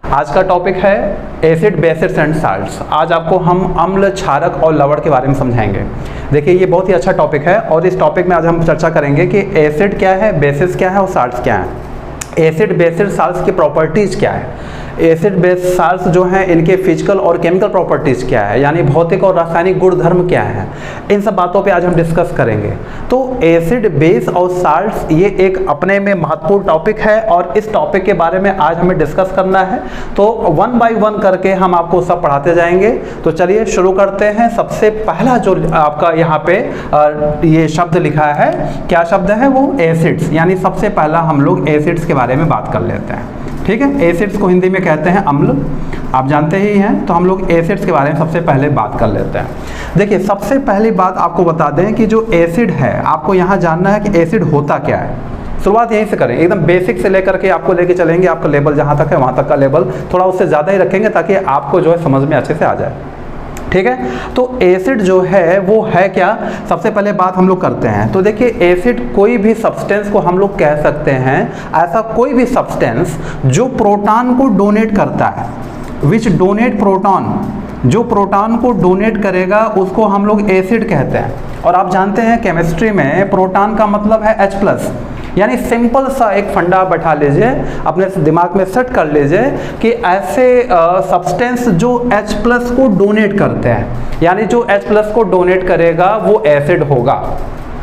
आज का टॉपिक है एसिड बेसिस एंड साल्ट्स। आज आपको हम अम्ल, क्षारक और लवण के बारे में समझाएंगे। देखिए ये बहुत ही अच्छा टॉपिक है और इस टॉपिक में आज हम चर्चा करेंगे कि एसिड क्या है, बेसिस क्या है और साल्ट्स क्या है। एसिड बेसिस साल्ट्स की प्रॉपर्टीज़ क्या है, एसिड बेस साल्ट्स जो हैं इनके फिजिकल और केमिकल प्रॉपर्टीज़ क्या है, यानी भौतिक और रासायनिक गुणधर्म क्या है, इन सब बातों पे आज हम डिस्कस करेंगे। तो एसिड बेस और साल्ट्स ये एक अपने में महत्वपूर्ण टॉपिक है और इस टॉपिक के बारे में आज हमें डिस्कस करना है। तो वन बाय वन करके हम आपको सब पढ़ाते जाएंगे। तो चलिए शुरू करते हैं। सबसे पहला जो आपका यहाँ पे ये शब्द लिखा है, क्या शब्द है वो, एसिड्स। यानी सबसे पहला हम लोग एसिड्स के बारे में बात कर लेते हैं। ठीक है, एसिड्स को हिंदी में कहते हैं अम्ल, आप जानते ही हैं। तो हम लोग एसिड्स के बारे में सबसे पहले बात कर लेते हैं। देखिए सबसे पहली बात आपको बता दें कि जो एसिड है, आपको यहाँ जानना है कि एसिड होता क्या है। शुरुआत यहीं से करें, एकदम बेसिक से लेकर के आपको लेके चलेंगे। आपका लेवल जहाँ तक है वहाँ तक का लेवल थोड़ा उससे ज़्यादा ही रखेंगे ताकि आपको जो है समझ में अच्छे से आ जाए। ठीक है, तो एसिड जो है वो है क्या, सबसे पहले बात हम लोग करते हैं। तो देखिए एसिड कोई भी सब्सटेंस को हम लोग कह सकते हैं, ऐसा कोई भी सब्सटेंस जो प्रोटॉन को डोनेट करता है, विच डोनेट प्रोटॉन, जो प्रोटॉन को डोनेट करेगा उसको हम लोग एसिड कहते हैं। और आप जानते हैं केमिस्ट्री में प्रोटॉन का मतलब है H+। यानी सिंपल सा एक फंडा बैठा लीजिए, अपने दिमाग में सेट कर लीजिए कि ऐसे सब्सटेंस जो H+ को डोनेट करते हैं, यानी जो H+ को डोनेट करेगा वो एसिड होगा।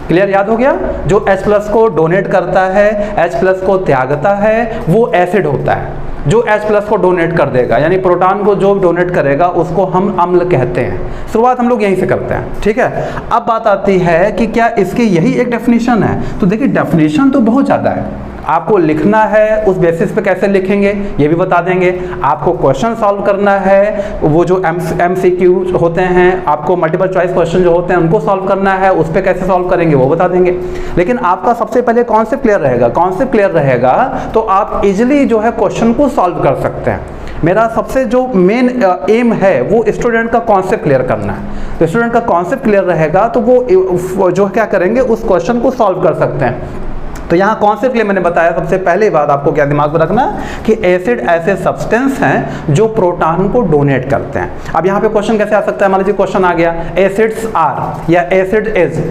क्लियर, याद हो गया। जो H+ को डोनेट करता है, H+ को त्यागता है, वो एसिड होता है। जो H+ को डोनेट कर देगा, यानी प्रोटॉन को जो डोनेट करेगा उसको हम अम्ल कहते हैं। शुरुआत हम लोग यहीं से करते हैं। ठीक है, अब बात आती है कि क्या इसकी यही एक डेफिनेशन है। तो देखिए डेफिनेशन तो बहुत ज़्यादा है, आपको लिखना है उस बेसिस पे कैसे लिखेंगे ये भी बता देंगे। आपको क्वेश्चन सॉल्व करना है, वो जो MCQ होते हैं, आपको मल्टीपल चॉइस क्वेश्चन जो होते हैं उनको सॉल्व करना है, उस पर कैसे सॉल्व करेंगे वो बता देंगे। लेकिन आपका सबसे पहले कॉन्सेप्ट क्लियर रहेगा। कॉन्सेप्ट क्लियर रहेगा तो आप इजिली जो है क्वेश्चन को सॉल्व कर सकते हैं। मेरा सबसे जो मेन एम है वो स्टूडेंट का कॉन्सेप्ट क्लियर करना है। तो स्टूडेंट का कॉन्सेप्ट क्लियर रहेगा तो वो जो क्या करेंगे उस क्वेश्चन को सॉल्व कर सकते हैं। तो यहाँ कॉन्सेप्ट के लिए मैंने बताया, सबसे पहले बात आपको क्या दिमाग में रखना कि एसिड ऐसे सब्सटेंस हैं जो प्रोटॉन को डोनेट करते हैं। अब यहाँ पे क्वेश्चन कैसे आ सकता है, मान लीजिए क्वेश्चन आ गया एसिड्स आर या एसिड इज,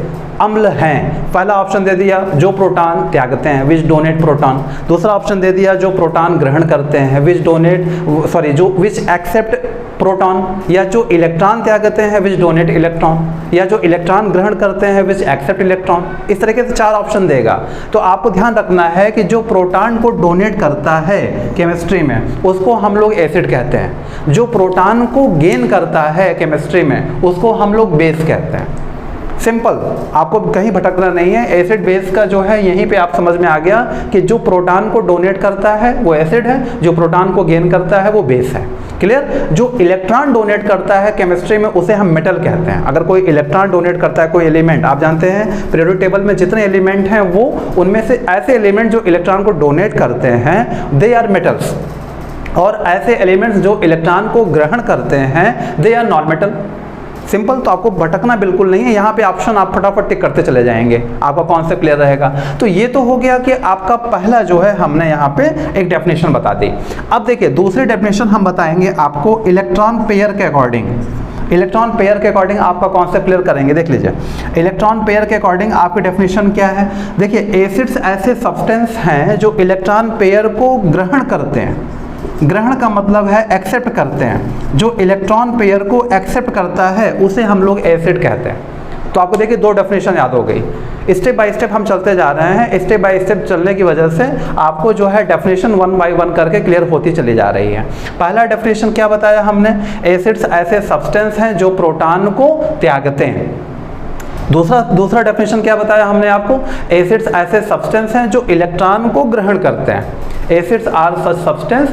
अम्ल हैं। पहला ऑप्शन दे दिया जो प्रोटॉन त्यागते हैं, विच डोनेट प्रोटॉन। दूसरा ऑप्शन दे दिया जो प्रोटॉन ग्रहण करते हैं, विच एक्सेप्ट प्रोटॉन, या जो इलेक्ट्रॉन त्यागते हैं, विच डोनेट इलेक्ट्रॉन, या जो इलेक्ट्रॉन ग्रहण करते हैं, विच एक्सेप्ट इलेक्ट्रॉन। इस तरीके से 4 ऑप्शन देगा। तो आपको ध्यान रखना है कि जो प्रोटॉन को डोनेट करता है केमिस्ट्री में उसको हम लोग एसिड कहते हैं, जो प्रोटॉन को गेन करता है केमिस्ट्री में उसको हम लोग बेस कहते हैं। सिंपल, आपको कहीं भटकना नहीं है। एसिड बेस का जो है यहीं पे आप समझ में आ गया कि जो प्रोटॉन को डोनेट करता है वो एसिड है, जो प्रोटॉन को गेन करता है वो बेस है। क्लियर। जो इलेक्ट्रॉन डोनेट करता है केमिस्ट्री में उसे हम मेटल कहते हैं। अगर कोई इलेक्ट्रॉन डोनेट करता है कोई एलिमेंट, आप जानते हैं पीरियोडिक टेबल में जितने एलिमेंट हैं वो उनमें से ऐसे एलिमेंट जो इलेक्ट्रॉन को डोनेट करते हैं दे आर मेटल्स, और ऐसे एलिमेंट्स जो इलेक्ट्रॉन को ग्रहण करते हैं they are non metal. Simple, तो आपको भटकना बिल्कुल नहीं है। यहाँ पे ऑप्शन आप फटाफट टिक करते चले जाएंगे, आपका कॉन्सेप्ट क्लियर रहेगा। तो ये तो हो गया कि आपका पहला जो है हमने यहाँ पे एक डेफिनेशन बता दी। अब देखिए दूसरी डेफिनेशन हम बताएंगे आपको इलेक्ट्रॉन पेयर के अकॉर्डिंग। इलेक्ट्रॉन पेयर के अकॉर्डिंग आपका कॉन्सेप्ट क्लियर करेंगे। देख लीजिए इलेक्ट्रॉन पेयर के अकॉर्डिंग आपकी डेफिनेशन क्या है। देखिए एसिड्स ऐसे सब्सटेंस हैं जो इलेक्ट्रॉन पेयर को ग्रहण करते हैं। ग्रहण का मतलब है एक्सेप्ट करते हैं। जो इलेक्ट्रॉन पेयर को एक्सेप्ट करता है उसे हम लोग एसिड कहते हैं। तो आपको देखिए 2 डेफिनेशन याद हो गई। स्टेप बाय स्टेप हम चलते जा रहे हैं। स्टेप बाय स्टेप चलने की वजह से आपको जो है डेफिनेशन 1 बाय 1 करके क्लियर होती चली जा रही है। पहला डेफिनेशन क्या बताया हमने, एसिड्स ऐसे सब्सटेंस हैं जो प्रोटॉन को त्यागते हैं। दूसरा डेफिनेशन क्या बताया हमने आपको, एसिड्स ऐसे सब्सटेंस हैं जो इलेक्ट्रॉन को ग्रहण करते हैं। Acids are such substance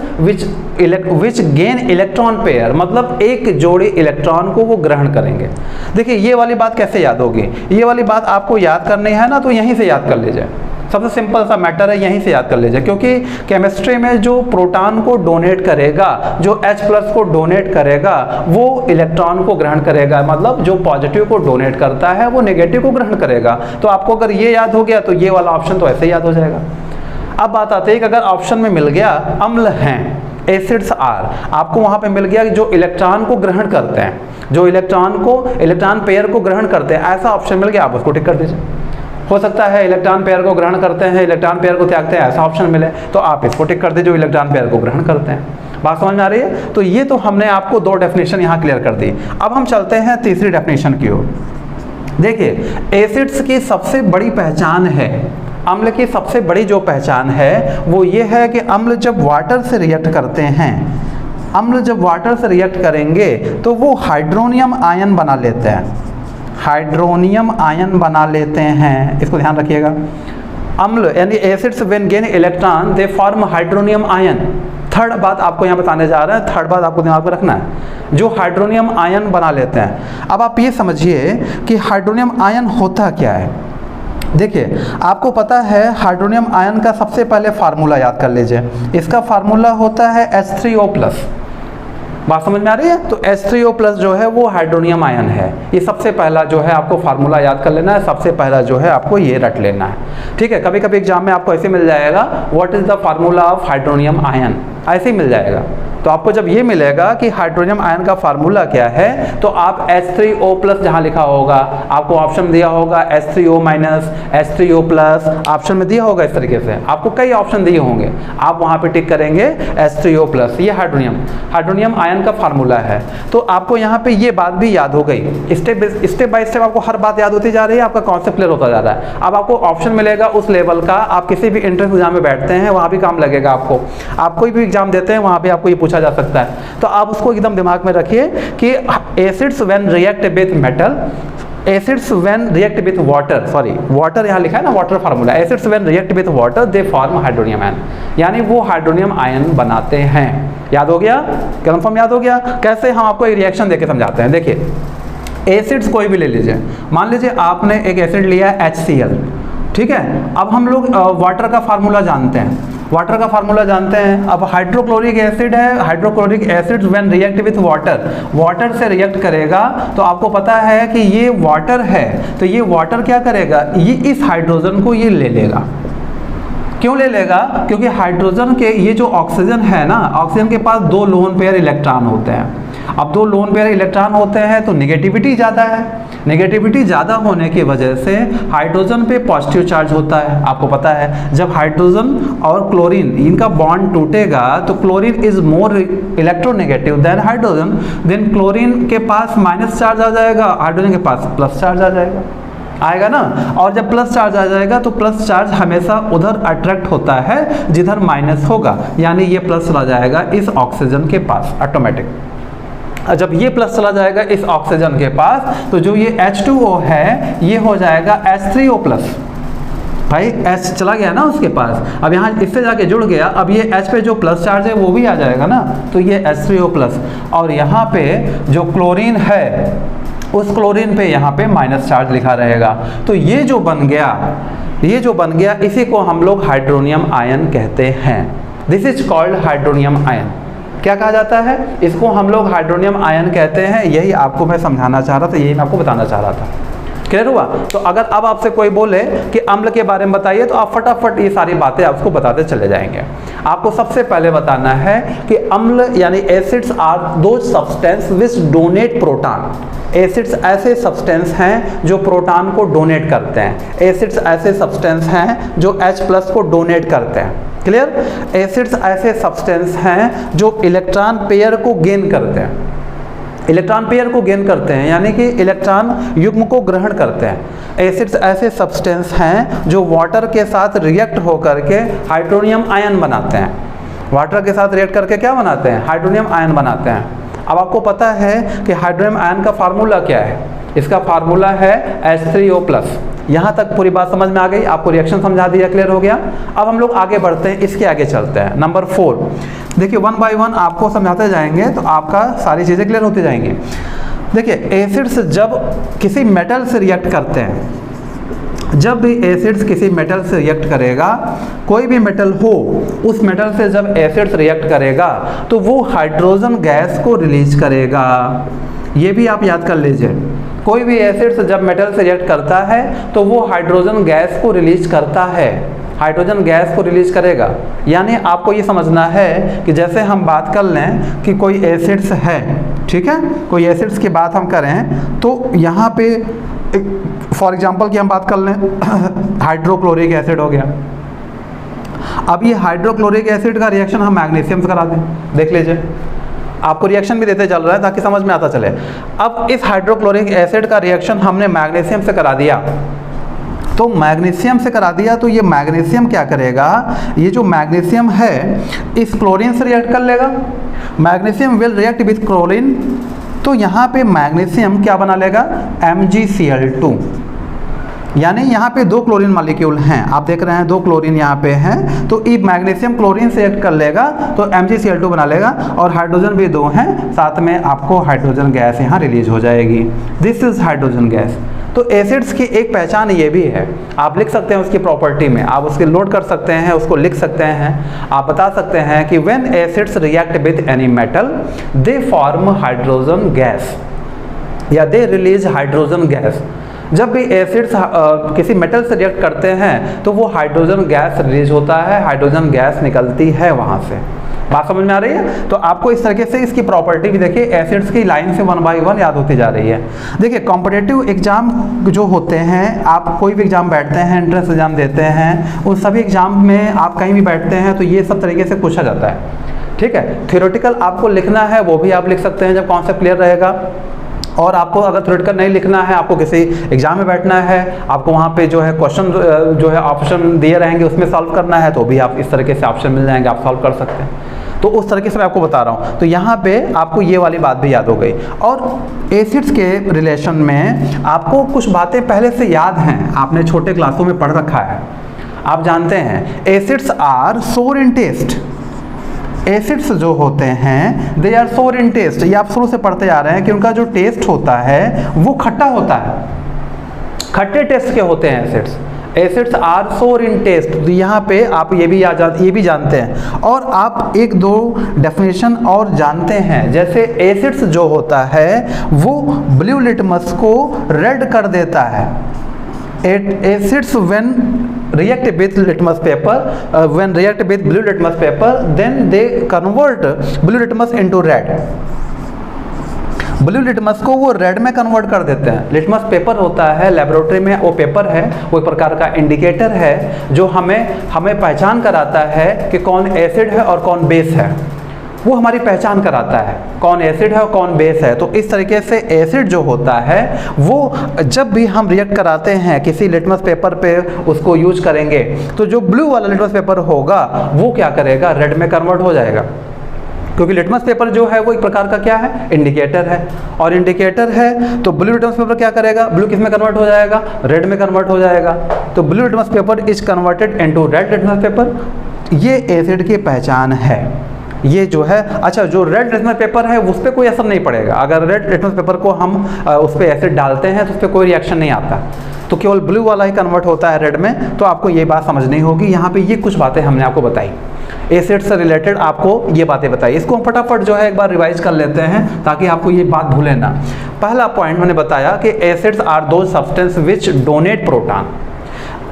which gain electron pair, मतलब एक जोड़ी इलेक्ट्रॉन को वो ग्रहण करेंगे। देखिए ये वाली बात कैसे याद होगी, ये वाली बात आपको याद करनी है ना, तो यहीं से याद कर लीजिए। सबसे सिंपल सा मैटर है, यहीं से याद कर लीजिए। क्योंकि केमिस्ट्री में जो प्रोटॉन को डोनेट करेगा, जो H+ को डोनेट करेगा, वो इलेक्ट्रॉन को ग्रहण करेगा। मतलब जो पॉजिटिव को डोनेट करता है वो नेगेटिव को ग्रहण करेगा। तो आपको अगर ये याद हो गया तो ये वाला ऑप्शन तो ऐसे ही याद हो जाएगा। अब बात आती है कि अगर ऑप्शन में मिल गया अम्ल हैं, एसिड्स आर, आपको वहाँ पे मिल गया कि जो इलेक्ट्रॉन को ग्रहण करते हैं, जो इलेक्ट्रॉन पेयर को ग्रहण करते हैं, ऐसा ऑप्शन मिल गया, आप उसको टिक कर दीजिए। हो सकता है इलेक्ट्रॉन पेयर को ग्रहण करते हैं, इलेक्ट्रॉन पेयर को त्यागते हैं, ऐसा ऑप्शन मिले तो आप इसको टिक कर दीजिए जो इलेक्ट्रॉन पेयर को ग्रहण करते हैं। बात समझ में आ रही है? तो ये तो हमने आपको 2 डेफिनेशन यहाँ क्लियर कर दी। अब हम चलते हैं तीसरी डेफिनेशन की ओर। देखिए, एसिड्स की सबसे बड़ी पहचान है, अम्ल की सबसे बड़ी जो पहचान है वो ये है कि अम्ल जब वाटर से रिएक्ट करते हैं, अम्ल जब वाटर से रिएक्ट करेंगे तो वो हाइड्रोनियम आयन बना लेते हैं, हाइड्रोनियम आयन बना लेते हैं। इसको ध्यान रखिएगा। अम्ल यानी acids when gain electron they form hydronium ion. Third बात आपको यहाँ बताने जा रहे हैं, थर्ड बात आपको दिमाग में रखना है, जो हाइड्रोनियम आयन बना लेते हैं। अब आप ये समझिए कि हाइड्रोनियम आयन होता क्या है। देखिए, आपको पता है हाइड्रोनियम आयन का सबसे पहले फार्मूला याद कर लीजिए। इसका फार्मूला होता है H3O+। बात समझ में आ रही है? तो H3O+ जो है वो हाइड्रोनियम आयन है। ये सबसे पहला जो है आपको फार्मूला याद कर लेना है, सबसे पहला जो है आपको ये रट लेना है। ठीक है, कभी कभी एग्जाम में आपको ऐसे मिल जाएगा, what is the formula of hydronium ion, ऐसे ही मिल जाएगा। तो आपको जब ये मिलेगा कि हाइड्रोनियम आयन का फार्मूला क्या है, तो आप H3O+ जहाँ लिखा होगा, आपको ऑप्शन दिया होगा H3O-, H3O+, ऑप्शन में दिया होगा। इस तरीके से आपको कई ऑप्शन दिए होंगे, आप वहाँ पे टिक करेंगे H3O+। ये हाइड्रोनियम आयन का फार्मूला है। तो आपको यहाँ पे ये बात भी याद हो गई। स्टेप बाय स्टेप आपको हर बात याद होती जा रही है, आपका कॉन्सेप्ट क्लियर होता जा रहा है। अब आपको ऑप्शन मिलेगा उस लेवल का, आप किसी भी एंट्रेंस एग्जाम में बैठते हैं वहाँ भी काम लगेगा आपको। आप कोई भी एग्जाम देते हैं वहाँ पे आपको ये पूछा जा सकता है। तो आप उसको एकदम दिमाग में रखिए कि acids when react with metal, acids when react with water, sorry water यहाँ लिखा है ना, water formula, acids when react with water they form hydronium ion, यानी वो हाइड्रोनियम आयन बनाते हैं। याद हो गया? कंफर्म याद हो गया? कैसे, हम आपको एक रिएक्शन देके समझाते हैं। देखिए, एसिड्स कोई भी ले लीजिए, मान लीजिए आपने एक एसिड लिया है HCl, ठीक है। अब हम लोग वाटर का फार्मूला जानते हैं, वाटर का फार्मूला जानते हैं। अब हाइड्रोक्लोरिक एसिड है, hydrochloric acid when react with water, water से रिएक्ट करेगा तो आपको पता है कि ये वाटर है, तो ये वाटर क्या करेगा, ये इस हाइड्रोजन को ये ले लेगा। क्यों ले लेगा? क्योंकि हाइड्रोजन के ये जो ऑक्सीजन है ना, ऑक्सीजन के पास 2 लोन पेयर इलेक्ट्रॉन होते हैं। अब 2 लोन पेयर इलेक्ट्रॉन होते हैं तो नेगेटिविटी ज़्यादा है, नेगेटिविटी ज़्यादा होने की वजह से हाइड्रोजन पे पॉजिटिव चार्ज होता है। आपको पता है जब हाइड्रोजन और क्लोरीन इनका बॉन्ड टूटेगा तो chlorine is more electronegative than hydrogen, then chlorine के पास माइनस चार्ज आ जाएगा, हाइड्रोजन के पास प्लस चार्ज आ जाएगा, आएगा ना। और जब प्लस चार्ज आ जाएगा तो प्लस चार्ज हमेशा उधर अट्रैक्ट होता है जिधर माइनस होगा, यानी ये प्लस चला जाएगा इस ऑक्सीजन के पास ऑटोमेटिक। जब ये प्लस चला जाएगा इस ऑक्सीजन के पास तो जो ये H2O है ये हो जाएगा H3O+। भाई H चला गया ना उसके पास, अब यहाँ इससे जाके जुड़ गया, अब ये H पे जो प्लस चार्ज है वो भी आ जाएगा ना, तो ये H3O+। और यहाँ पे जो क्लोरीन है उस क्लोरीन पे यहाँ पे माइनस चार्ज लिखा रहेगा। तो ये जो बन गया इसी को हम लोग हाइड्रोनियम आयन कहते हैं। This is called hydronium ion. क्या कहा जाता है? इसको हम लोग हाइड्रोनियम आयन कहते हैं। यही आपको मैं समझाना चाह रहा था, यही मैं आपको बताना चाह रहा था। क्लियर हुआ? तो अगर अब आपसे कोई बोले कि अम्ल के बारे में बताइए तो आप फटाफट ये सारी बातें आपको बताते चले जाएंगे। आपको सबसे पहले बताना है कि अम्ल यानी एसिड्स आर दो substance which donate proton. Acids ऐसे सब्सटेंस हैं जो प्रोटॉन को डोनेट करते हैं। एसिड्स ऐसे सब्सटेंस हैं जो H+ को डोनेट करते हैं। क्लियर? एसिड्स ऐसे सब्सटेंस हैं जो इलेक्ट्रॉन पेयर को गेन करते हैं। इलेक्ट्रॉन पेयर को गेन करते हैं यानी कि इलेक्ट्रॉन युग्म को ग्रहण करते हैं। एसिड्स ऐसे सब्सटेंस हैं जो वाटर के साथ रिएक्ट होकर के हाइड्रोनियम आयन बनाते हैं। वाटर के साथ रिएक्ट करके क्या बनाते हैं? हाइड्रोनियम आयन बनाते हैं। अब आपको पता है कि हाइड्रोनियम आयन का फार्मूला क्या है? इसका फार्मूला है H3O+। यहाँ तक पूरी बात समझ में आ गई? आपको रिएक्शन समझा दिया, क्लियर हो गया? अब हम लोग आगे बढ़ते हैं, इसके आगे चलते हैं। नंबर 4 देखिए, 1 बाय 1 आपको समझाते जाएंगे तो आपका सारी चीज़ें क्लियर होती जाएंगी। देखिए, एसिड्स जब किसी मेटल से रिएक्ट करते हैं, जब भी एसिड्स किसी मेटल से रिएक्ट करेगा, कोई भी मेटल हो, उस मेटल से जब एसिड्स रिएक्ट करेगा तो वो हाइड्रोजन गैस को रिलीज करेगा। ये भी आप याद कर लीजिए। कोई भी एसिड्स जब मेटल से रिएक्ट करता है तो वो हाइड्रोजन गैस को रिलीज करता है। हाइड्रोजन गैस को रिलीज करेगा। यानी आपको ये समझना है कि जैसे हम बात कर लें कि कोई एसिड्स है, ठीक है, कोई एसिड्स की बात हम करें तो यहाँ पे फॉर एग्जांपल की हम बात कर लें हाइड्रोक्लोरिक एसिड हो गया। अब ये हाइड्रोक्लोरिक एसिड का रिएक्शन हम मैग्नीशियम से करा दें, देख लीजिए, आपको रिएक्शन भी देते चल रहा है ताकि समझ में आता चले। अब इस हाइड्रोक्लोरिक एसिड का रिएक्शन हमने मैग्नीशियम से करा दिया, तो मैग्नीशियम से करा दिया तो ये मैग्नीशियम क्या करेगा, ये जो मैग्नीशियम है इस क्लोरीन से रिएक्ट कर लेगा। Magnesium will react with chlorine, तो यहाँ पे मैग्नीशियम क्या बना लेगा, MgCl2। यानी यहाँ पे 2 क्लोरीन मॉलिक्यूल हैं, आप देख रहे हैं 2 क्लोरीन यहाँ पे हैं, तो ये मैग्नीशियम क्लोरीन से रिएक्ट कर लेगा तो MgCl2 बना लेगा और हाइड्रोजन भी 2 हैं, साथ में आपको हाइड्रोजन गैस यहाँ रिलीज हो जाएगी। This is hydrogen gas. तो एसिड्स की एक पहचान ये भी है, आप लिख सकते हैं उसकी प्रॉपर्टी में, आप उसके नोट कर सकते हैं, उसको लिख सकते हैं। आप बता सकते हैं कि when acids react with any metal they form hydrogen gas या दे रिलीज हाइड्रोजन गैस। जब भी एसिड्स किसी मेटल से रिएक्ट करते हैं तो वो हाइड्रोजन गैस रिलीज होता है, हाइड्रोजन गैस निकलती है वहाँ से। बात समझ में आ रही है? तो आपको इस तरीके से इसकी प्रॉपर्टी भी देखिए एसिड्स की लाइन से 1 बाय 1 याद होती जा रही है। देखिए कॉम्पिटिटिव एग्जाम जो होते हैं, आप कोई भी एग्जाम बैठते हैं, एंट्रेंस एग्जाम देते हैं, उन सभी एग्जाम में आप कहीं भी बैठते हैं तो ये सब तरीके से पूछा जाता है, ठीक है। थ्योरेटिकल आपको लिखना है वो भी आप लिख सकते हैं जब कॉन्सेप्ट क्लियर रहेगा, और आपको अगर थ्योरेटिकल नहीं लिखना है, आपको किसी एग्जाम में बैठना है, आपको वहाँ पे जो है क्वेश्चन जो है ऑप्शन दिए रहेंगे उसमें सॉल्व करना है, तो भी आप इस तरीके से ऑप्शन मिल जाएंगे, आप सॉल्व कर सकते हैं। तो उस तरीके से मैं आपको बता रहा हूँ। तो यहाँ पे आपको ये वाली बात भी याद हो गई। और एसिड्स के रिलेशन में आपको कुछ बातें पहले से याद हैं, आपने छोटे क्लासों में पढ़ रखा है, आप जानते हैं एसिड्स आर सोर इन टेस्ट। एसिड्स जो होते हैं दे आर सोर इन टेस्ट, ये आप शुरू से पढ़ते आ रहे हैं कि उनका जो टेस्ट होता है वो खट्टा होता है, खट्टे टेस्ट के होते हैं एसिड्स। एसिड्स आर सोर इन टेस्ट, तो यहाँ पे आप ये भी जानते हैं। और आप 1-2 डेफिनेशन और जानते हैं, जैसे एसिड्स जो होता है वो ब्लू लिटमस को रेड कर देता है। Acids when react with litmus paper, when react with blue litmus paper, then they convert blue litmus into red. Blue litmus को वो रेड में कन्वर्ट कर देते हैं। लिटमस पेपर होता है लेबोरेटरी में, वो पेपर है, वो एक प्रकार का इंडिकेटर है जो हमें पहचान कराता है कि कौन एसिड है और कौन बेस है। वो हमारी पहचान कराता है कौन एसिड है और कौन बेस है। तो इस तरीके से एसिड जो होता है वो जब भी हम रिएक्ट कराते हैं किसी लिटमस पेपर पे उसको यूज करेंगे तो जो ब्लू वाला लिटमस पेपर होगा वो क्या करेगा, रेड में कन्वर्ट हो जाएगा, क्योंकि लिटमस पेपर जो है वो एक प्रकार का क्या है, इंडिकेटर है। और इंडिकेटर है तो ब्लू लिटमस पेपर क्या करेगा, ब्लू किस में कन्वर्ट हो जाएगा, रेड में कन्वर्ट हो जाएगा। तो blue litmus paper is converted into red litmus paper. ये एसिड की पहचान है। ये जो है, अच्छा, जो रेड लिटमस पेपर है उस पर कोई असर नहीं पड़ेगा। अगर रेड लिटमस पेपर को हम उस पर एसिड डालते हैं तो उस पर कोई रिएक्शन नहीं आता, तो केवल ब्लू वाला ही कन्वर्ट होता है रेड में। तो आपको ये बात समझनी होगी। यहाँ पे ये कुछ बातें हमने आपको बताई, एसिड से रिलेटेड आपको ये बातें बताई। इसको हम फटाफट जो है एक बार रिवाइज कर लेते हैं ताकि आपको ये बात भूले ना। पहला पॉइंट मैंने बताया कि एसिड्स आर दो substance which donate proton,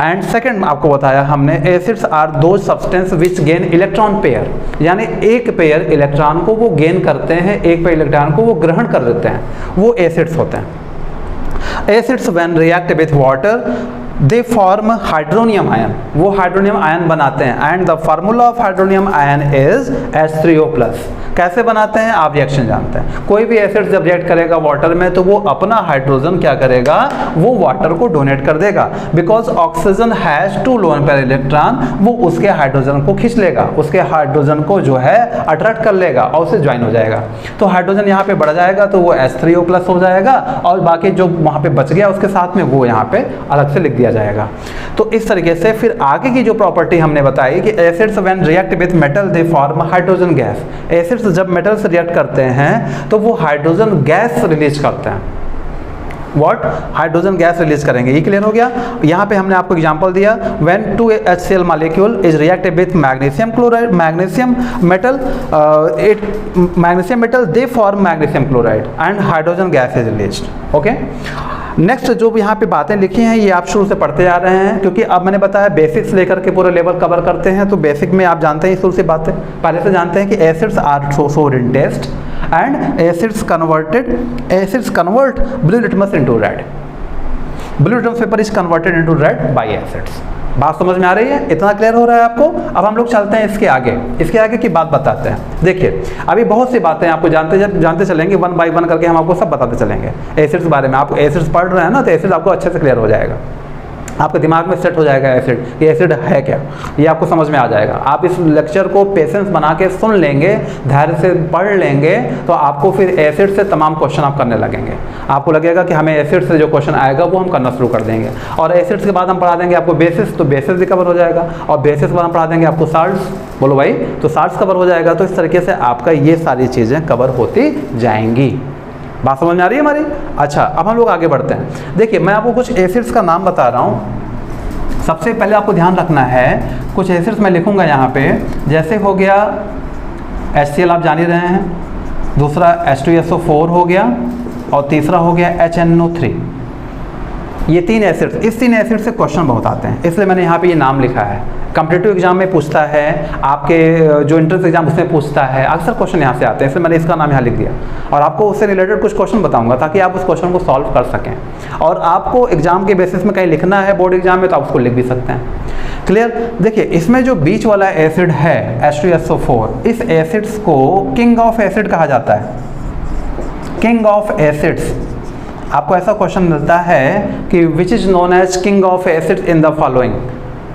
and second आपको बताया हमने एसिड्स आर दो substance which gain electron pair, यानी एक पेयर इलेक्ट्रॉन को वो गेन करते हैं, एक पेयर इलेक्ट्रॉन को वो ग्रहण कर लेते हैं, वो एसिड्स होते हैं। Acids when react with water they form hydronium ion, वो हाइड्रोनियम आयन बनाते हैं। And the formula of hydronium ion is H3O+। कैसे बनाते हैं आप रिएक्शन जानते हैं। कोई भी एसिड जब रिएक्ट करेगा वाटर में तो वो अपना हाइड्रोजन क्या करेगा, वो वाटर को डोनेट कर देगा। Because oxygen has 2 lone pair electron, वो उसके हाइड्रोजन को खींच लेगा, उसके हाइड्रोजन को जो है अट्रैक्ट कर लेगा और उससे ज्वाइन हो जाएगा। तो हाइड्रोजन यहाँ पे बढ़ जाएगा तो वो H3O+ हो जाएगा, और बाकी जो वहाँ पे बच गया उसके साथ में वो यहाँ पे अलग से लिख दिया जाएगा। तो इस तरीके से फिर आगे की जो प्रॉपर्टी हमने बताई कि acids when react with metal they form hydrogen gas. Acids जब मेटल से रिएक्ट करते हैं तो वो हाइड्रोजन गैस रिलीज करते हैं। व्हाट, हाइड्रोजन गैस रिलीज करेंगे। ये क्लियर हो गया। यहाँ पे हमने आपको एग्जांपल दिया, when 2 HCl molecule is reacted with magnesium chloride, magnesium metal they form magnesium chloride and hydrogen gas is released. Okay, next जो यहाँ पे बातें लिखी हैं ये आप शुरू से पढ़ते आ रहे हैं, क्योंकि अब मैंने बताया बेसिक्स लेकर के पूरा लेवल कवर करते हैं। तो बेसिक में आप जानते हैं शुरू से बातें पहले से जानते हैं कि acids are sour in taste and acids convert blue litmus into red. Blue litmus paper is converted into red by acids. बात समझ में आ रही है? इतना क्लियर हो रहा है आपको? अब हम लोग चलते हैं इसके आगे की बात बताते हैं। देखिए अभी बहुत सी बातें आपको जानते चलेंगे, वन बाय वन करके हम आपको सब बताते चलेंगे एसिड्स के बारे में। आप एसिड्स पढ़ रहे हैं ना, तो एसिड आपको अच्छे से क्लियर हो जाएगा, आपके दिमाग में सेट हो जाएगा एसिड, ये एसिड है क्या, ये आपको समझ में आ जाएगा। आप इस लेक्चर को पेशेंस बना के सुन लेंगे, धैर्य से पढ़ लेंगे, तो आपको फिर एसिड से तमाम क्वेश्चन आप करने लगेंगे। आपको लगेगा कि हमें एसिड से जो क्वेश्चन आएगा वो हम करना शुरू कर देंगे। और एसिड्स के बाद हम पढ़ा देंगे आपको बेसिस, तो बेसिस भी कवर हो जाएगा। और बेसिस के बाद हम पढ़ा देंगे आपको साल्ट्स, बोलो भाई, तो साल्ट्स कवर हो जाएगा। तो इस तरीके से आपका ये सारी चीज़ें कवर होती जाएंगी। बात समझ में आ रही है हमारी? अच्छा, अब हम लोग आगे बढ़ते हैं। देखिए मैं आपको कुछ एसिड्स का नाम बता रहा हूँ। सबसे पहले आपको ध्यान रखना है, कुछ एसिड्स मैं लिखूंगा यहाँ पे, जैसे हो गया HCl, आप जान ही रहे हैं, दूसरा H2SO4 हो गया, और तीसरा हो गया HNO3। ये तीन एसिड्स, इस तीन एसिड से क्वेश्चन बहुत आते हैं, इसलिए मैंने यहाँ पे ये नाम लिखा है। कॉम्पिटिटिव एग्जाम में पूछता है, आपके जो एंट्रेंस एग्जाम उसमें पूछता है, अक्सर क्वेश्चन यहाँ से आते हैं, इसलिए मैंने इसका नाम यहाँ लिख दिया। और आपको उससे रिलेटेड कुछ क्वेश्चन बताऊंगा ताकि आप उस क्वेश्चन को सॉल्व कर सकें। और आपको एग्जाम के बेसिस में कहीं लिखना है बोर्ड एग्जाम में, तो आप उसको लिख भी सकते हैं। क्लियर? देखिए इसमें जो बीच वाला एसिड है H2SO4, इस एसिड्स को किंग ऑफ एसिड कहा जाता है, किंग ऑफ एसिड्स। आपको ऐसा क्वेश्चन मिलता है कि which is known as king of acids in the following.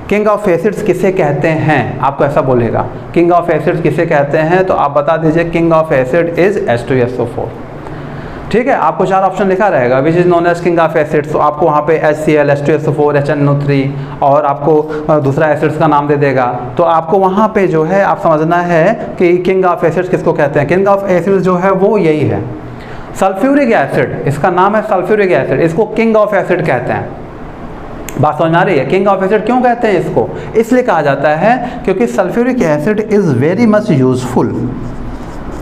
King of acids किसे कहते हैं, आपको ऐसा बोलेगा किंग ऑफ एसिड्स किसे कहते हैं, तो आप बता दीजिए king of acid is H2SO4। ठीक है, आपको चार ऑप्शन लिखा रहेगा, which is known as king of acids, तो आपको वहाँ पे HCl, H2SO4, HNO3 और आपको दूसरा एसिड्स का नाम दे देगा। तो आपको वहाँ पे जो है आप समझना है कि किंग ऑफ एसिड्स किसको कहते हैं। किंग ऑफ एसिड्स जो है वो यही है, सल्फ्यूरिक एसिड, इसका नाम है सल्फ्यूरिक एसिड, इसको किंग ऑफ एसिड कहते हैं। बात समझ आ रही है? किंग ऑफ एसिड क्यों कहते हैं इसको? इसलिए कहा जाता है क्योंकि sulphuric acid is very much useful.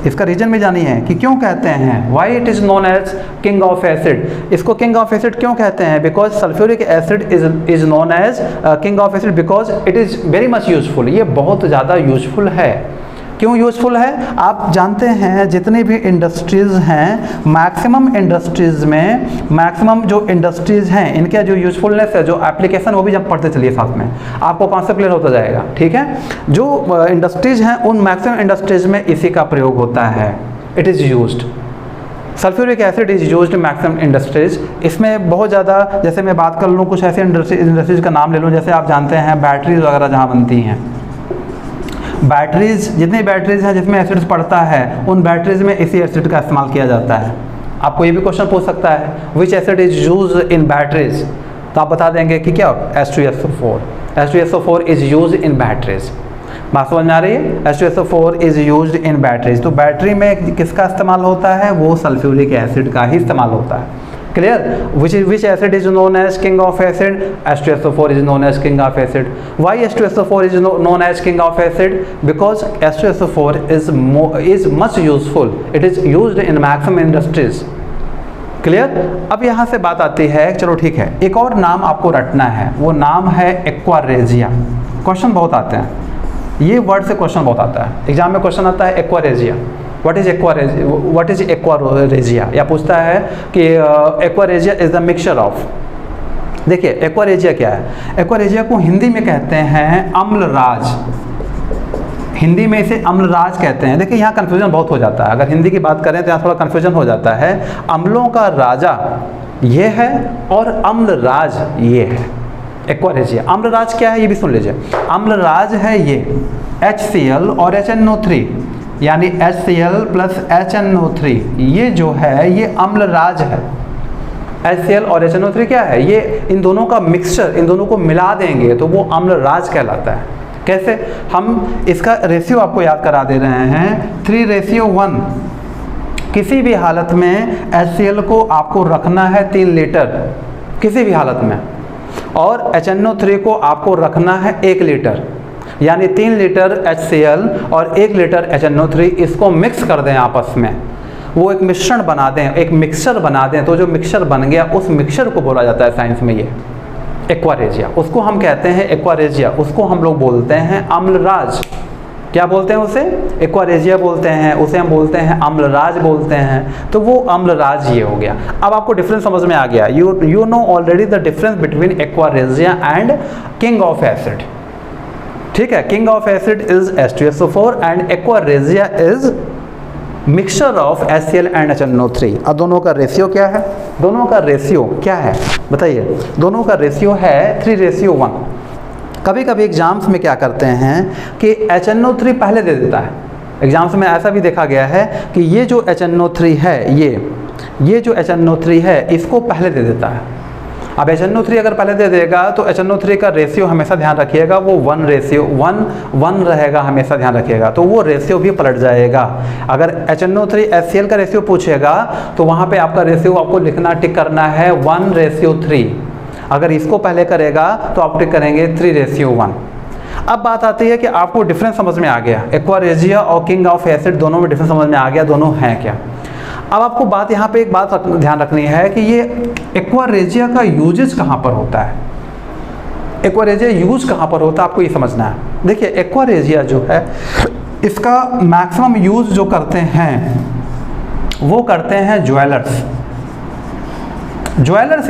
इसका रीजन भी जानिए है कि क्यों कहते हैं, why it is known as king of acid. इसको किंग ऑफ एसिड क्यों कहते हैं? Because sulphuric acid is known as king of acid because it is very much useful. ये बहुत ज़्यादा यूजफुल है। क्यों यूजफुल है? आप जानते हैं जितनी भी इंडस्ट्रीज़ हैं, मैक्सिमम इंडस्ट्रीज़ में, मैक्सिमम जो इंडस्ट्रीज़ हैं इनके जो यूजफुलनेस है, जो एप्लीकेशन, वो भी जब पढ़ते चलिए साथ में, आपको कॉन्सेप्ट क्लियर होता जाएगा। ठीक है, जो इंडस्ट्रीज़ हैं उन मैक्सिमम इंडस्ट्रीज़ में इसी का प्रयोग होता है, it is used. Sulphuric acid is used maximum industries. इसमें बहुत ज़्यादा, जैसे मैं बात कर लूँ कुछ ऐसे इंडस्ट्रीज़ का नाम ले लूँ, जैसे आप जानते हैं बैटरीज वगैरह जहाँ बनती हैं, बैटरीज, जितनी बैटरीज हैं जिसमें एसिड्स पड़ता है, उन बैटरीज में इसी एसिड का इस्तेमाल किया जाता है। आपको ये भी क्वेश्चन पूछ सकता है, विच acid is use in batteries, तो आप बता देंगे कि क्या, H2SO4। H2SO4 is use in batteries. बात समझ में आ रही है? H2SO4 is use in batteries. तो बैटरी में किसका इस्तेमाल होता है? वो सल्फ्यूरिक एसिड का ही इस्तेमाल होता है। Clear? Which acid is known as king of acid? H2SO4 is known as king of acid. Why H2SO4 is known as king of acid? Because H2SO4 is much useful, it is used in maximum industries. Clear? अब यहाँ से बात आती है, चलो ठीक है, एक और नाम आपको रटना है, वो नाम है एक्वारेजिया। क्वेश्चन बहुत आते हैं, ये वर्ड से क्वेश्चन बहुत आता है एग्जाम में। क्वेश्चन आता है एक्वारेजिया, व्हाट इज एक्वारेजिया, या पूछता है कि aqua regia is the mixture of. देखिए एक्वारेजिया क्या है? एक्वारेजिया को हिंदी में कहते हैं अम्लराज, हिंदी में इसे अम्लराज कहते हैं। देखिए यहाँ कन्फ्यूजन बहुत हो जाता है, अगर हिंदी की बात करें तो यहाँ थोड़ा कन्फ्यूजन हो जाता है। अम्लों का राजा ये है और अम्लराज ये है। एक्वारेजिया, अम्लराज क्या है ये भी सुन लीजिए। अम्लराज है ये HCl और HNO3, यानी HCl प्लस HNO3, ये जो है ये अम्लराज है। HCl और HNO3 क्या है? ये इन दोनों का मिक्सचर, इन दोनों को मिला देंगे तो वो अम्लराज कहलाता है। कैसे? हम इसका रेशियो आपको याद करा दे रहे हैं, 3:1। किसी भी हालत में HCl को आपको रखना है 3 लीटर किसी भी हालत में, और HNO3 को आपको रखना है 1 लीटर, यानी 3 लीटर HCl और 1 लीटर HNO3, इसको मिक्स कर दें आपस में, वो एक मिश्रण बना दें, एक मिक्सचर बना दें, तो जो मिक्सचर बन गया उस मिक्सचर को बोला जाता है साइंस में ये एक्वारेजिया। उसको हम कहते हैं एक्वारेजिया, उसको हम लोग बोलते हैं अम्लराज। क्या बोलते हैं उसे? एक्वारेजिया बोलते हैं उसे, हम बोलते हैं अम्लराज बोलते हैं। तो वो अम्लराज ये हो गया। अब आपको डिफरेंस समझ में आ गया। You know already the difference between aqua regia and king of acid. ठीक है, king of acid is H2SO4 and aqua regia is mixture of HCl and HNO3। अब दोनों का रेशियो क्या है? दोनों का रेशियो क्या है बताइए? दोनों का रेशियो है 3:1। कभी कभी एग्जाम्स में क्या करते हैं कि HNO3 पहले दे देता है। एग्जाम्स में ऐसा भी देखा गया है कि ये जो HNO3 है, ये जो HNO3 है इसको पहले दे देता है। अब HNO3 अगर पहले दे देगा तो HNO3 का रेशियो हमेशा ध्यान रखिएगा, वो 1:1 रहेगा, हमेशा ध्यान रखिएगा। तो वो रेशियो भी पलट जाएगा। अगर HNO3 HCl का रेशियो पूछेगा तो वहाँ पे आपका रेशियो आपको लिखना, टिक करना है 1:3। अगर इसको पहले करेगा तो आप टिक करेंगे 3:1। अब बात आती है कि आपको डिफरेंस समझ में आ गया, एक्वारेजिया और किंग ऑफ एसिड दोनों में डिफरेंस समझ में आ गया, दोनों हैं क्या। अब आपको बात यहाँ पे एक बात ध्यान रखनी है कि ये एक्वारेजिया का यूजेज कहाँ पर होता है, एक्वारेजिया यूज कहाँ पर होता है, आपको ये समझना है। देखिए एक्वारेजिया जो है इसका मैक्सिमम यूज जो करते हैं वो करते हैं ज्वेलर्स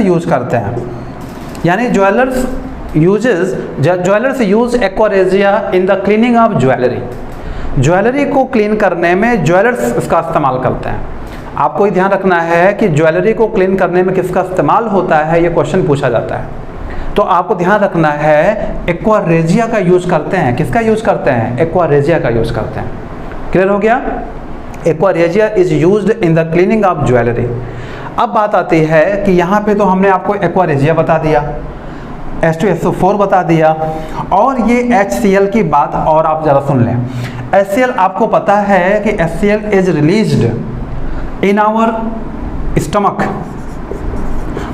यूज करते हैं। यानी jewellers use aqua regia in the cleaning of jewellery को क्लीन करने में ज्वेलर्स इसका इस्तेमाल करते हैं। आपको ये ध्यान रखना है कि ज्वेलरी को क्लीन करने में किसका इस्तेमाल होता है, ये क्वेश्चन पूछा जाता है। तो आपको ध्यान रखना है एक्वारेजिया का यूज करते हैं। किसका यूज करते हैं? एक्वारेजिया का यूज करते हैं। क्लियर हो गया? Aqua regia is used in the cleaning of jewellery. अब बात आती है कि यहाँ पे तो हमने आपको एक्वारेजिया बता दिया, H2SO4 बता दिया, और ये HCl की बात और आप ज़रा सुन लें। HCl आपको पता है कि HCl is released in our stomach.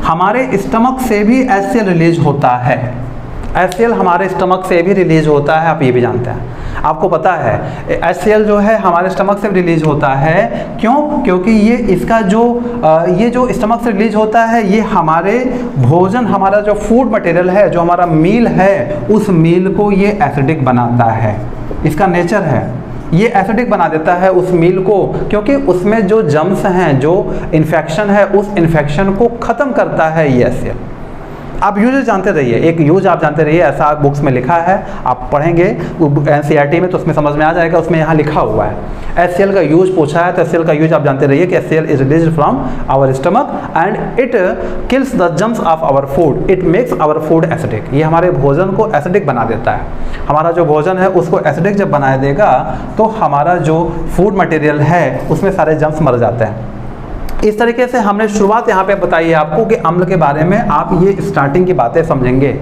हमारे स्टमक से भी HCl रिलीज होता है। HCl हमारे स्टमक से भी रिलीज होता है, आप ये भी जानते हैं। आपको पता है HCl जो है हमारे स्टमक से रिलीज होता है। क्यों? क्योंकि ये इसका ये जो स्टमक से रिलीज होता है ये हमारे भोजन, हमारा जो फूड मटेरियल है, जो हमारा मील है, उस मील को ये एसिडिक बनाता है। इसका नेचर है, ये एसिडिक बना देता है उस मील को, क्योंकि उसमें जो जम्स हैं, जो इन्फेक्शन है, उस इन्फेक्शन को ख़त्म करता है ये HCl। आप यूज जानते रहिए, एक यूज आप जानते रहिए, ऐसा बुक्स में लिखा है, आप पढ़ेंगे NCERT में तो उसमें समझ में आ जाएगा, उसमें यहाँ लिखा हुआ है। HCl का यूज पूछा है तो HCl का यूज आप जानते रहिए कि HCl is released from our stomach and it kills the germs of our food, it makes our food acidic. ये हमारे भोजन को एसिडिक बना देता है। हमारा जो भोजन है उसको एसिडिक जब बना देगा तो हमारा जो फूड मटेरियल है उसमें सारे जम्स मर जाते हैं। इस तरीके से हमने शुरुआत यहाँ पे बताई है आपको कि अम्ल के बारे में। आप ये स्टार्टिंग की बातें समझेंगे,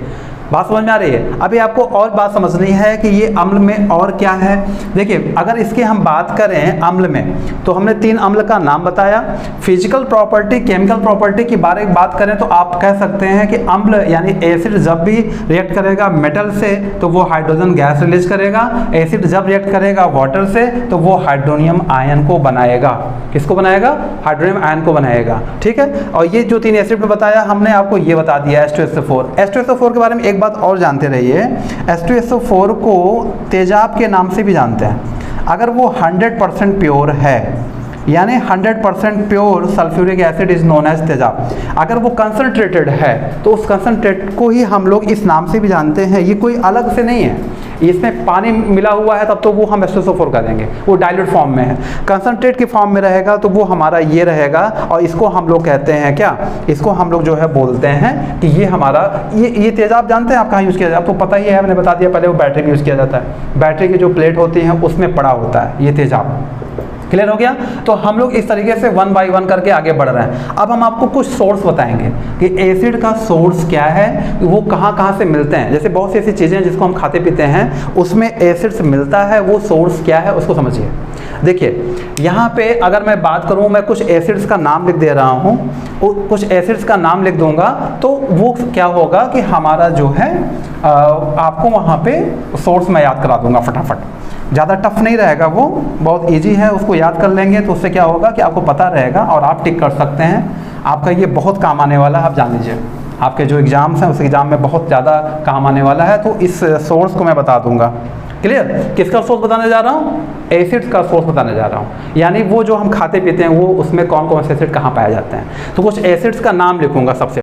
बात समझ में आ रही है। अभी आपको और बात समझनी है कि ये अम्ल में और क्या है। देखिए अगर इसके हम बात करें अम्ल में, तो हमने 3 अम्ल का नाम बताया। फिजिकल प्रॉपर्टी, केमिकल प्रॉपर्टी की बात करें तो आप कह सकते हैं कि अम्ल यानी एसिड जब भी रिएक्ट करेगा मेटल से तो वो हाइड्रोजन गैस रिलीज करेगा। एसिड जब रिएक्ट करेगा वाटर से तो वो हाइड्रोनियम आयन को बनाएगा। किसको बनाएगा? हाइड्रोनियम आयन को बनाएगा। ठीक है, और ये जो 3 एसिड में बताया हमने आपको ये बता दिया H2SO4। H2SO4 के बारे में एक बात और जानते रहिए, H2SO4 को तेजाब के नाम से भी जानते हैं। अगर वो 100% प्योर है, यानी 100% pure sulphuric acid is known as तेजाब। अगर वो कंसनट्रेटेड है तो उस कंसनट्रेट को ही हम लोग इस नाम से भी जानते हैं। ये कोई अलग से नहीं है, इसमें पानी मिला हुआ है तब तो वो हम H2SO4 कर देंगे, वो डाइल्यूट फॉर्म में है। कंसनट्रेट की फॉर्म में रहेगा तो वो हमारा ये रहेगा, और इसको हम लोग कहते हैं क्या? इसको हम लोग जो है बोलते हैं कि ये हमारा ये तेजाब जानते हैं आप कहाँ यूज़ किया जाता है? आपको पता ही है, मैंने बता दिया पहले, वो बैटरी में यूज़ किया जाता है। बैटरी की जो प्लेट होती है उसमें पड़ा होता है ये तेजाब। क्लियर हो गया? तो हम लोग इस तरीके से 1 बाय 1 करके आगे बढ़ रहे हैं। अब हम आपको कुछ सोर्स बताएंगे कि एसिड का सोर्स क्या है, वो कहाँ कहाँ से मिलते हैं। जैसे बहुत सी ऐसी चीज़ें जिसको हम खाते पीते हैं उसमें एसिड्स मिलता है, वो सोर्स क्या है उसको समझिए। देखिए यहाँ पे अगर मैं बात करूँ, मैं कुछ एसिड्स का नाम लिख दे रहा हूँ, कुछ एसिड्स का नाम लिख दूंगा तो वो क्या होगा कि हमारा जो है आपको वहाँ पे सोर्स मैं याद करा दूंगा फटाफट। ज़्यादा टफ नहीं रहेगा, वो बहुत इजी है, उसको याद कर लेंगे तो उससे क्या होगा कि आपको पता रहेगा और आप टिक कर सकते हैं। आपका ये बहुत काम आने वाला है, आप जान लीजिए आपके जो एग्ज़ाम्स हैं उस एग्ज़ाम में बहुत ज़्यादा काम आने वाला है। तो इस सोर्स को मैं बता दूंगा। क्लियर? किसका सोर्स बताने जा रहा हूँ? एसिड्स का सोर्स बताने जा रहा हूँ, यानी वो जो हम खाते पीते हैं वो उसमें कौन कौन से एसिड कहाँ पाए जाते हैं। तो कुछ एसिड्स का नाम लिखूंगा सबसे